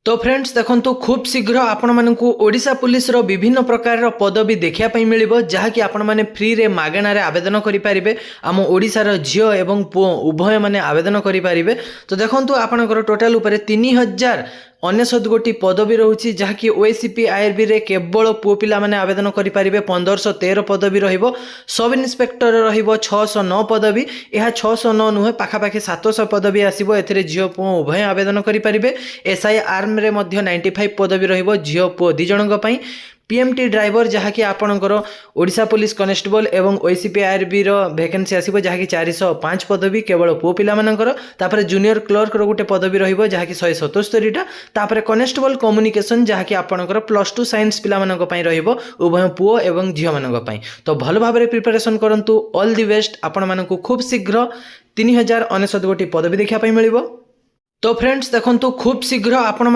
तो फ्रेंड्स देखो खूब शीघ्र आपण मानक ओडिशा पुलिस रो विभिन्न प्रकार पदवी देखा मिल जहाँकि आपण मैंने फ्री रे मागणार आवेदन करेंगे। आम ओडिशार झील एवं पुओ उभय मैंने आवेदन करेंगे। तो देखो आपंकर टोटाल 3099 गोटी पदवी रोचे जहाँकि ओएसीपी आईआरबी रे केवल पुओ पिला माने आवेदन करेंगे। 1513 पदवी रहिबो। सब इन्स्पेक्टर रहिबो 609 पदवी। यह 609 नुहे पाखापाखि 700 पदवी आसीबो। एथिरे झील पुओ उभय आवेदन करेंगे। एसआई आर्म रे मध्य 95 पदवी रहिबो झील पुओ दी जनक पई। पीएमटी ड्राइवर जहाँकि आपणकर ओडिशा पुलिस कनेस्टेबल एवं ओएसीपी आईआरबी रो वैकेंसी आसीबो जहाँकि 405 पदवी केवल पुओ पिला मानकर। तापर जूनियर क्लर्क रो गोटे पदवी रहिबो जहाँकि 177 टा। तापर कनेस्टेबल कम्युनिकेशन जहाँकि आपणकर +2 साइंस पिला मानक पई रहिबो उभय पुओ एवं झियो मानक पई। तो भल भाबरे प्रिपरेशन करंतु। All the best. आपण मानकु खूब शीघ्र 3099 गोटी पदवी देखा पई मिलिबो। तो फ्रेंड्स देखंतु खूब शीघ्र आपण